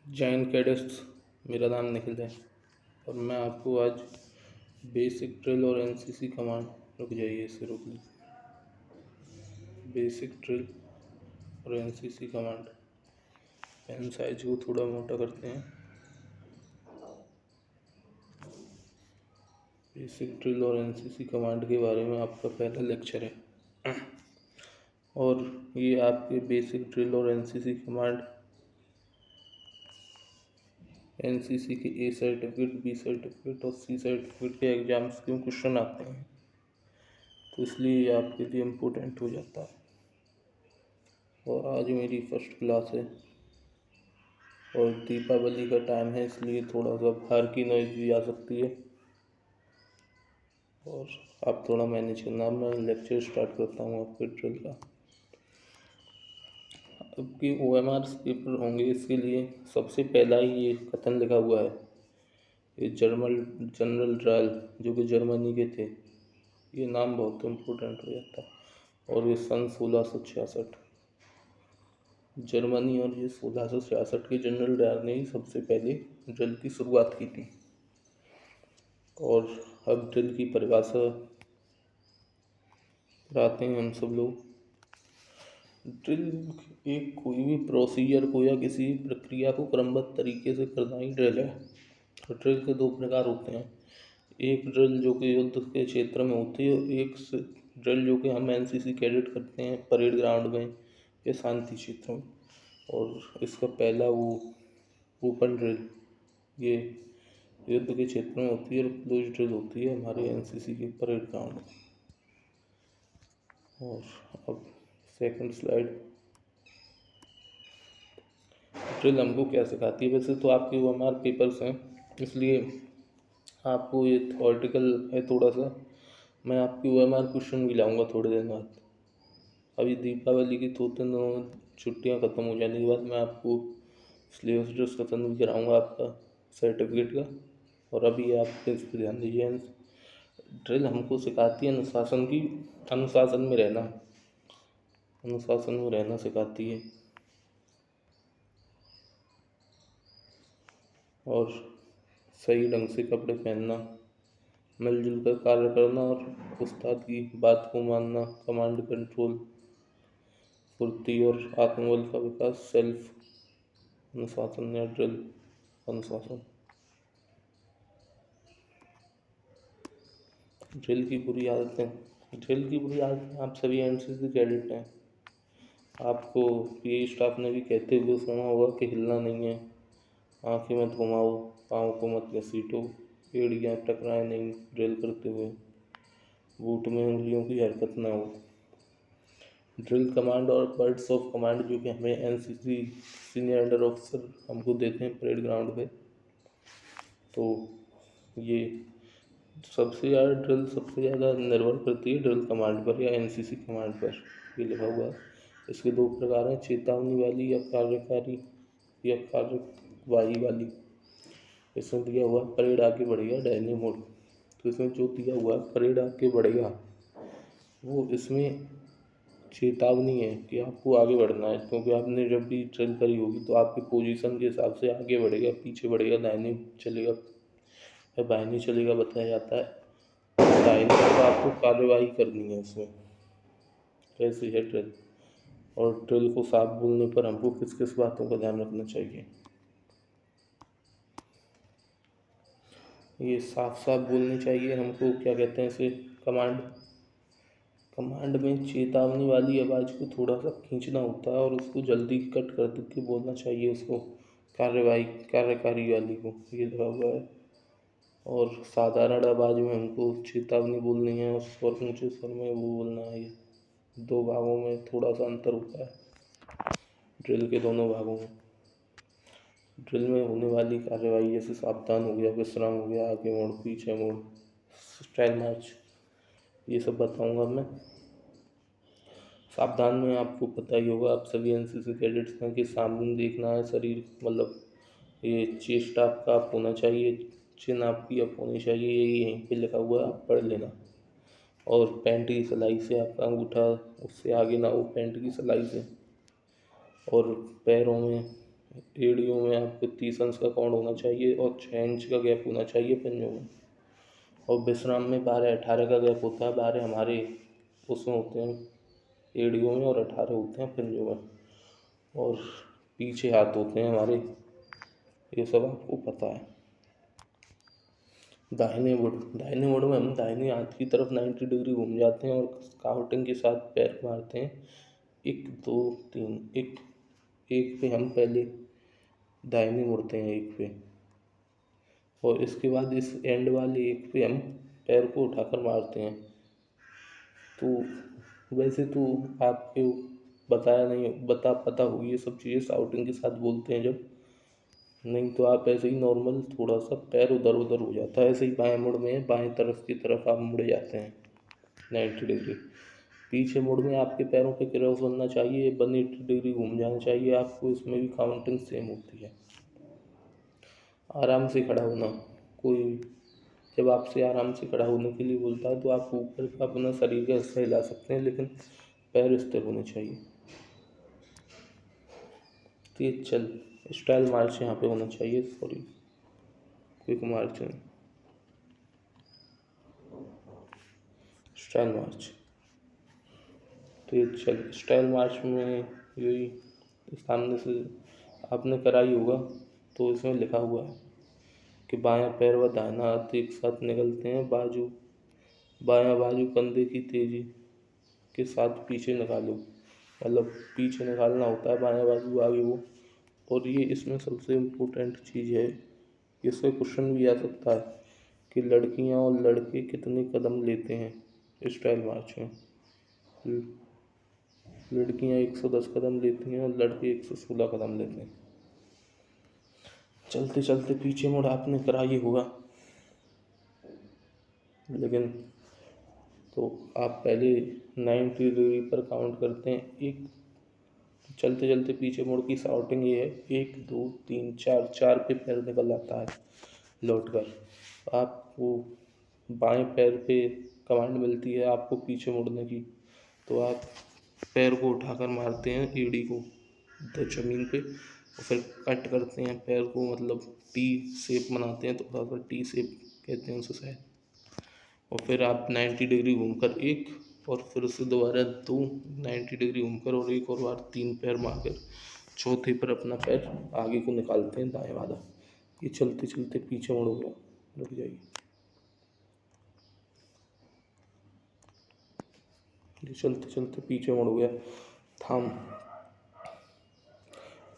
Jain cadets. मेरा नाम निखिल है और मैं आपको आज बेसिक ड्रिल और एनसीसी कमांड। रुक जाइए, इसे रोक लीजिए। बेसिक ड्रिल और एनसीसी कमांड। पेन साइज को थोड़ा मोटा करते हैं। बेसिक ड्रिल और एनसीसी कमांड के बारे में आपका पहला लेक्चर है और ये आपके बेसिक ड्रिल और एनसीसी कमांड एनसीसी के ए सर्टिफिकेट, बी सर्टिफिकेट और सी सर्टिफिकेट के एग्ज़ाम्स के क्वेश्चन आते हैं, तो इसलिए ये आपके लिए इम्पोर्टेंट हो जाता है। और आज मेरी फर्स्ट क्लास है और दीपावली का टाइम है, इसलिए थोड़ा सा बाहर की नॉइज़ भी आ सकती है और आप थोड़ा मैनेज करना। मैं लेक्चर स्टार्ट करता हूँ आपके ड्रिल का। आपके OMR पेपर होंगे, इसके लिए सबसे पहला ही ये कथन लिखा हुआ है। ये जनरल ड्रायल जो कि जर्मनी के थे, ये नाम बहुत इम्पोर्टेंट हो जाता है। और ये सन 1666 जर्मनी, और ये 1666 के जनरल डायर ने ही सबसे पहले ड्रिल की शुरुआत की थी। और अब ड्रिल की परिभाषा कराते हैं हम सब लोग। ड्रिल एक कोई भी प्रोसीजर को या किसी प्रक्रिया को क्रमबद्ध तरीके से करना ही ड्रिल है। तो ड्रिल के दो प्रकार होते हैं। एक ड्रिल जो कि युद्ध के क्षेत्र में होती है, एक ड्रिल जो कि हम एनसीसी कैडेट करते हैं परेड ग्राउंड में या शांति क्षेत्र में। और इसका पहला वो ओपन ड्रिल, ये युद्ध के क्षेत्र में होती है, और क्लोज ड्रिल होती है हमारे एनसीसी के परेड ग्राउंड में। और अब सेकंड स्लाइड। ड्रिल हमको क्या सिखाती है? वैसे तो आपके OMR पेपर्स हैं, इसलिए आपको ये थ्योरेटिकल है थोड़ा सा। मैं आपकी OMR क्वेश्चन भी लाऊंगा थोड़े दिन बाद। अभी दीपावली की 2-3 दिनों छुट्टियां ख़त्म हो जाने के बाद मैं आपको सिलेबस डिस्कशन भी कराऊंगा आपका सर्टिफिकेट का। और अभी आप इस पर ध्यान दीजिए। ड्रिल हमको सिखाती है अनुशासन में रहना सिखाती है, और सही ढंग से कपड़े पहनना, मिलजुल कर कार्य करना और उस्ताद की बात को मानना, कमांड कंट्रोल, फुर्ती और आत्मबल का विकास, सेल्फ अनुशासन या ड्रिल अनुशासन। ड्रिल की बुरी आदतें आप सभी एनसीसी कैडेट हैं। आपको PE स्टाफ ने भी कहते हुए सुना होगा कि हिलना नहीं है, आंखें मत घुमाओ, पाँव को मत घसीटो, एड़ियाँ टकराए नहीं ड्रिल करते हुए, बूट में उंगलियों की हरकत ना हो। ड्रिल कमांड और वर्ड्स ऑफ कमांड जो कि हमें एनसीसी सीनियर अंडर ऑफिसर हमको देते हैं परेड ग्राउंड पे, तो ये सबसे ज़्यादा निर्भर करती है ड्रिल कमांड पर या एनसीसी कमांड पर। ये लिखा हुआ है। इसके दो प्रकार हैं, चेतावनी वाली या कार्यकारी या कार्यवाही वाली। इसमें दिया हुआ परेड आगे बढ़ेगा डायने मोड, तो इसमें जो दिया हुआ परेड आगे बढ़ेगा वो इसमें चेतावनी है कि आपको आगे बढ़ना है, क्योंकि आपने जब भी ड्रिल करी होगी तो आपके पोजीशन के हिसाब से आगे बढ़ेगा, पीछे बढ़ेगा, दाहिने चलेगा या बाहिनी चलेगा बताया जाता है। दाहिने तो आपको कार्यवाही करनी है इसमें। कैसे है ड्रिल, और ड्रिल को साफ बोलने पर हमको किस किस बातों का ध्यान रखना चाहिए? ये साफ बोलनी चाहिए हमको। क्या कहते हैं इसे? कमांड में चेतावनी वाली आवाज़ को थोड़ा सा खींचना होता है और उसको जल्दी कट कर के बोलना चाहिए उसको। कार्यकारी वाली को ये लगा हुआ है। और साधारण आवाज़ में हमको चेतावनी बोलनी है और स्वर ऊंचे स्वर में वो बोलना है। ये दो भागों में थोड़ा सा अंतर होता है ड्रिल के दोनों भागों में। ड्रिल में होने वाली कार्यवाही जैसे सावधान हो गया, विश्राम हो गया, आगे मोड़, पीछे मोड़, स्टाइल मार्च, ये सब बताऊंगा मैं। सावधान में आपको पता ही होगा, आप सभी एनसीसी कैडेट्स हैं कि सामने देखना है, शरीर मतलब ये चेस्ट आपका अप होना चाहिए, चिन आपकी अप होनी चाहिए, ये यहीं पे लिखा हुआ है, आप पढ़ लेना। और पैंट की सिलाई से आपका अंगूठा उससे आगे ना हो, पैंट की सिलाई से। और पैरों में एड़ियों में आपको 30 अंश का कोण होना चाहिए और 6 इंच का गैप होना चाहिए पंजों में। और विश्राम में 12-18 का गैप होता है। 12 हमारे उसमें होते हैं एड़ियों में और 18 होते हैं पंजों में। और पीछे हाथ होते हैं हमारे, ये सब आपको पता है। दाहिने मुड़ में हम दाहिने हाथ की तरफ 90 डिग्री घूम जाते हैं और काउंटिंग के साथ पैर मारते हैं 1 2 3। एक पे हम पहले दाहिने मुड़ते हैं 1 पे, और इसके बाद इस एंड वाले 1 पे हम पैर को उठाकर मारते हैं। तो वैसे तो आपको बताया नहीं, पता होगी ये सब चीज़ें शाउटिंग के साथ बोलते हैं जब, नहीं तो आप ऐसे ही नॉर्मल थोड़ा सा पैर उधर उधर हो जाता है, ऐसे ही बाएं मुड़ में बाएं तरफ की तरफ आप मुड़ जाते हैं 90 डिग्री। पीछे मुड़ में आपके पैरों पे क्रॉस होना चाहिए, 180 डिग्री घूम जाना चाहिए आपको। इसमें भी काउंटिंग सेम होती है। आराम से खड़ा होना, कोई जब आपसे आराम से खड़ा होने के लिए बोलता है तो आप ऊपर का अपना शरीर का हिस्सा हिला सकते हैं, लेकिन पैर स्थिर होने चाहिए। तेज चल स्टाइल मार्च यहाँ पे होना चाहिए, सॉरी क्विक मार्च नहीं, स्टाइल मार्च। तेज चल स्टाइल मार्च में यही सामने से आपने कराई होगा तो इसमें लिखा हुआ है कि बायां पैर व दाहिना हाथ एक साथ निकलते हैं, बायां बाजू कंधे की तेजी के साथ पीछे निकालो, मतलब पीछे निकालना होता है बायां बाजू आगे वो। और ये इसमें सबसे इम्पोर्टेंट चीज़ है, इससे क्वेश्चन भी आ सकता है कि लड़कियां और लड़के कितने कदम लेते हैं स्टाइल मार्च में। लड़कियां 110 कदम लेती हैं और लड़के 116 कदम लेते हैं। चलते चलते पीछे मुड़ आपने करा ही होगा, लेकिन तो आप पहले 90 डिग्री पर काउंट करते हैं। एक चलते चलते पीछे मुड़ की शाउटिंग ये है 1 2 3 4, 4 पे पैर निकल आता है लौट कर। आपको बाएं पैर पे कमांड मिलती है आपको पीछे मुड़ने की, तो आप पैर को उठाकर मारते हैं एड़ी को ज़मीन पे, और फिर कट करते हैं पैर को, मतलब टी शेप बनाते हैं, थोड़ा सा टी शेप कहते हैं उसे शायद। और फिर आप 90 डिग्री घूमकर एक, और फिर उससे दोबारा 2 90 डिग्री घूमकर और एक और बार 3 पैर मारकर चौथे पर अपना पैर आगे को निकालते हैं दाएं वाला। ये चलते चलते पीछे मुड़ गया, रुक जाइए, ये चलते चलते पीछे मुड़ गया। थाम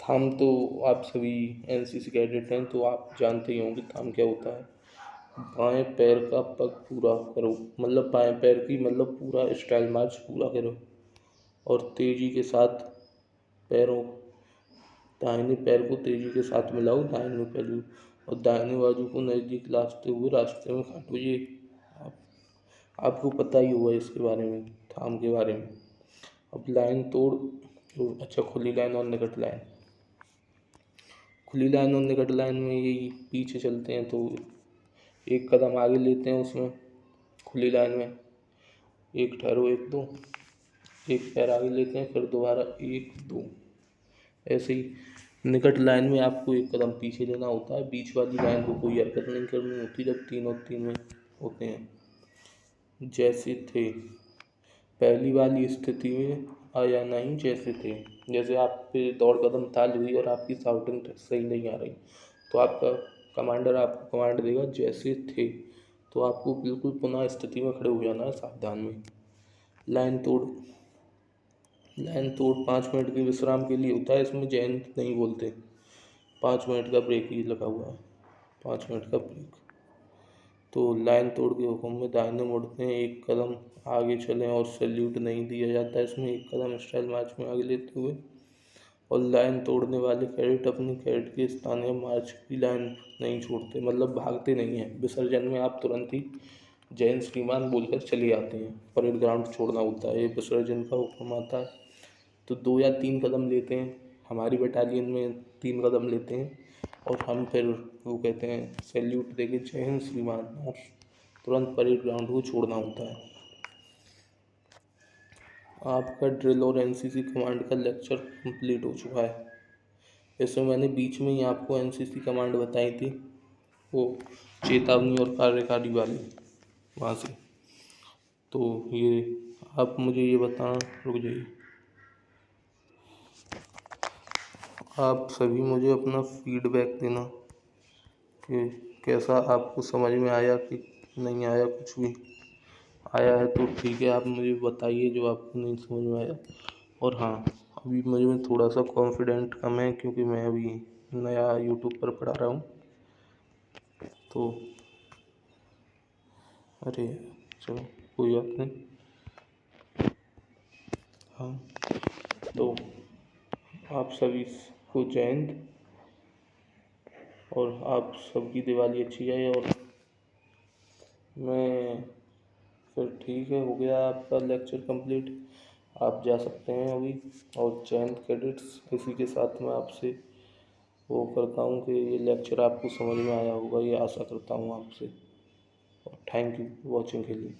थाम तो आप सभी एनसीसी कैडेट हैं तो आप जानते ही होंगे थाम क्या होता है। बाएं पैर का पग पूरा करो, मतलब बाएं पैर की मतलब पूरा स्टाइल मार्च पूरा करो, और तेजी के साथ पैरों दाहिने पैर को तेजी के साथ मिलाओ दाहिने पैर, और दाहिने बाजू को नज़दीक लाते हुए रास्ते में काटो। ये आप, आपको पता ही होगा इसके बारे में, थाम के बारे में। अब लाइन तोड़, अच्छा खुली लाइन और निकट लाइन। खुली लाइन और निकट लाइन में यही पीछे चलते हैं तो एक कदम आगे लेते हैं उसमें खुली लाइन में, एक ठहरो 1 2, एक पैर आगे लेते हैं फिर दोबारा 1 2। ऐसे ही निकट लाइन में आपको एक कदम पीछे लेना होता है, बीच वाली लाइन को कोई हरकत नहीं करनी होती जब 3 और 3 में होते हैं। जैसे थे पहली वाली स्थिति में आया नहीं, जैसे थे, जैसे आप पे दौड़ कदम ताल हुई और आपकी शाउटिंग सही नहीं आ रही तो आपका कमांडर आपको कमांड देगा जैसे थे, तो आपको बिल्कुल पुनः स्थिति में खड़े हो जाना है सावधान में। लाइन तोड़ 5 मिनट के विश्राम के लिए होता है, इसमें जयंत नहीं बोलते, 5 मिनट का ब्रेक ही लगा हुआ है, 5 मिनट का ब्रेक। तो लाइन तोड़ के हुक्म में दाहिने मुड़ते हैं, एक कदम आगे चलें और सैल्यूट नहीं दिया जाता है इसमें, एक कदम स्टाइल मार्च में आगे लेते हुए। और लाइन तोड़ने वाले कैडेट अपनी कैडेट के स्थानीय मार्च की लाइन नहीं छोड़ते, मतलब भागते नहीं हैं। विसर्जन में आप तुरंत ही जय श्रीमान बोलकर चले आते हैं, परेड ग्राउंड छोड़ना होता है, विसर्जन का हुक्म आता है तो 2 या 3 कदम लेते हैं। हमारी बटालियन में 3 कदम लेते हैं और हम फिर वो कहते हैं सैल्यूट देके जय हिंद श्रीमान, और तुरंत परेड ग्राउंड को छोड़ना होता है। आपका ड्रिल और एनसीसी कमांड का लेक्चर कंप्लीट हो चुका है। इसमें मैंने बीच में ही आपको एनसीसी कमांड बताई थी, वो चेतावनी और कार्यकारी वाली, वहाँ से। तो ये आप मुझे ये बताना, रुक जाइए, आप सभी मुझे अपना फीडबैक देना कि कैसा आपको समझ में आया कि नहीं आया। कुछ भी आया है तो ठीक है, आप मुझे बताइए जो आपको नहीं समझ में आया। और हाँ, अभी मुझे में थोड़ा सा कॉन्फिडेंट कम है क्योंकि मैं अभी नया यूट्यूब पर पढ़ा रहा हूँ। तो अरे चलो, कोई बात नहीं। हाँ, तो आप सभी को जय हिंद, और आप सबकी दिवाली अच्छी जाए। और मैं फिर ठीक है, हो गया आपका लेक्चर कंप्लीट, आप जा सकते हैं अभी। और जय हिंद कैडेट्स, इसी के साथ मैं आपसे वो करता हूँ कि ये लेक्चर आपको समझ में आया होगा, ये आशा करता हूँ आपसे। और थैंक यू वॉचिंग के लिए।